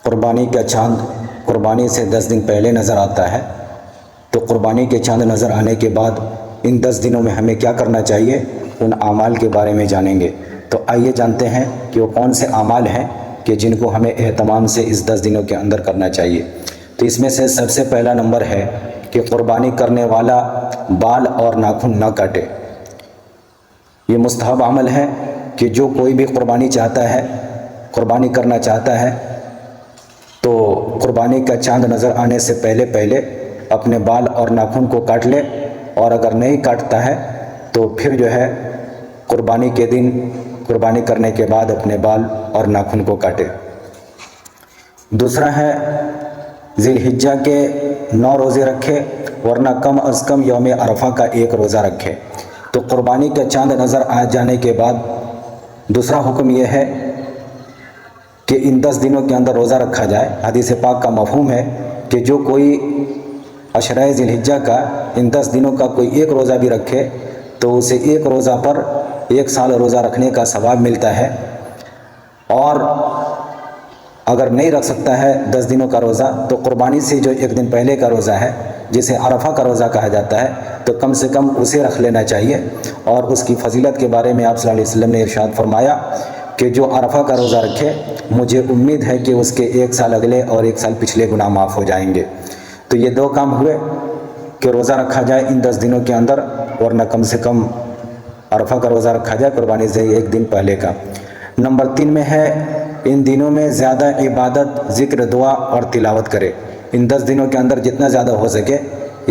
قربانی کا چاند قربانی سے 10 دن پہلے نظر آتا ہے، تو قربانی کے چاند نظر آنے کے بعد ان 10 دنوں میں ہمیں کیا کرنا چاہیے، ان اعمال کے بارے میں جانیں گے۔ تو آئیے جانتے ہیں کہ وہ کون سے اعمال ہیں کہ جن کو ہمیں اہتمام سے اس 10 دنوں کے اندر کرنا چاہیے۔ تو اس میں سے سب سے پہلا نمبر ہے کہ قربانی کرنے والا بال اور ناخن نہ کاٹے۔ یہ مستحب عمل ہے کہ جو کوئی بھی قربانی چاہتا ہے، قربانی کرنا چاہتا ہے، تو قربانی کا چاند نظر آنے سے پہلے اپنے بال اور ناخن کو کاٹ لے، اور اگر نہیں کاٹتا ہے تو پھر جو ہے قربانی کے دن قربانی کرنے کے بعد اپنے بال اور ناخن کو کاٹے۔ دوسرا ہے ذی الحجہ کے 9 روزے رکھے، ورنہ کم از کم یوم عرفہ کا 1 روزہ رکھے۔ تو قربانی کا چاند نظر آ جانے کے بعد دوسرا حکم یہ ہے کہ ان 10 دنوں کے اندر روزہ رکھا جائے۔ حدیث پاک کا مفہوم ہے کہ جو کوئی عشرہ ذی الحجہ کا ان 10 دنوں کا کوئی 1 روزہ بھی رکھے تو اسے 1 روزہ پر 1 سال روزہ رکھنے کا ثواب ملتا ہے، اور اگر نہیں رکھ سکتا ہے 10 دنوں کا روزہ تو قربانی سے جو 1 دن پہلے کا روزہ ہے جسے عرفہ کا روزہ کہا جاتا ہے، تو کم سے کم اسے رکھ لینا چاہیے۔ اور اس کی فضیلت کے بارے میں آپ صلی اللہ علیہ وسلم نے ارشاد فرمایا کہ جو عرفہ کا روزہ رکھے مجھے امید ہے کہ اس کے 1 سال اگلے اور 1 سال پچھلے گناہ معاف ہو جائیں گے۔ تو یہ 2 کام ہوئے کہ روزہ رکھا جائے ان 10 دنوں کے اندر، ورنہ کم سے کم عرفہ کا روزہ رکھا جائے قربانی سے 1 دن پہلے کا۔ نمبر 3 میں ہے ان دنوں میں زیادہ عبادت، ذکر، دعا اور تلاوت کرے۔ ان 10 دنوں کے اندر جتنا زیادہ ہو سکے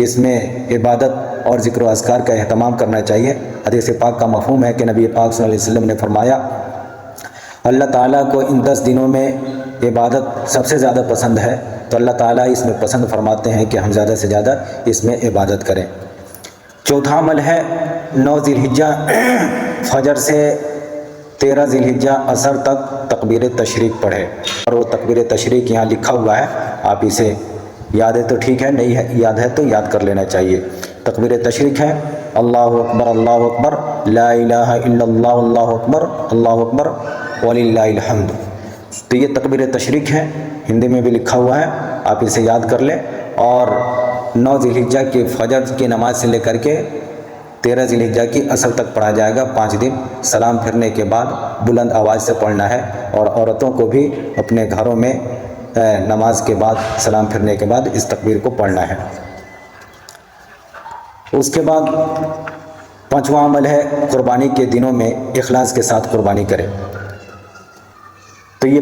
اس میں عبادت اور ذکر و اذکار کا اہتمام کرنا چاہیے۔ حدیث پاک کا مفہوم ہے کہ نبی پاک صلی اللہ علیہ وسلم نے فرمایا اللہ تعالیٰ کو ان 10 دنوں میں عبادت سب سے زیادہ پسند ہے، تو اللہ تعالیٰ اس میں پسند فرماتے ہیں کہ ہم زیادہ سے زیادہ اس میں عبادت کریں۔ چوتھا عمل ہے 9 ذی الحجہ فجر سے 13 ذی الحجہ عصر تک تکبیر تشریق پڑھے، اور وہ تکبیر تشریق یہاں لکھا ہوا ہے، آپ اسے یاد ہے تو ٹھیک ہے، نہیں ہے یاد ہے تو یاد کر لینا چاہیے۔ تکبیر تشریق ہے اللہ اکبر اللہ اکبر لا الہ الا اللہ اللہ اکبر اللہ اکبر وللہ الحمد۔ تو یہ تکبیر تشریق ہے، ہندی میں بھی لکھا ہوا ہے، آپ اسے یاد کر لیں۔ اور 9 ذی الحجہ کی فجر کی نماز سے لے کر کے 13 ذی الحجہ کی عصر تک پڑھا جائے گا 5 دن۔ سلام پھرنے کے بعد بلند آواز سے پڑھنا ہے، اور عورتوں کو بھی اپنے گھروں میں نماز کے بعد سلام پھرنے کے بعد اس تکبیر کو پڑھنا ہے۔ اس کے بعد 5واں عمل ہے قربانی کے دنوں میں اخلاص کے ساتھ قربانی کرے۔ تو یہ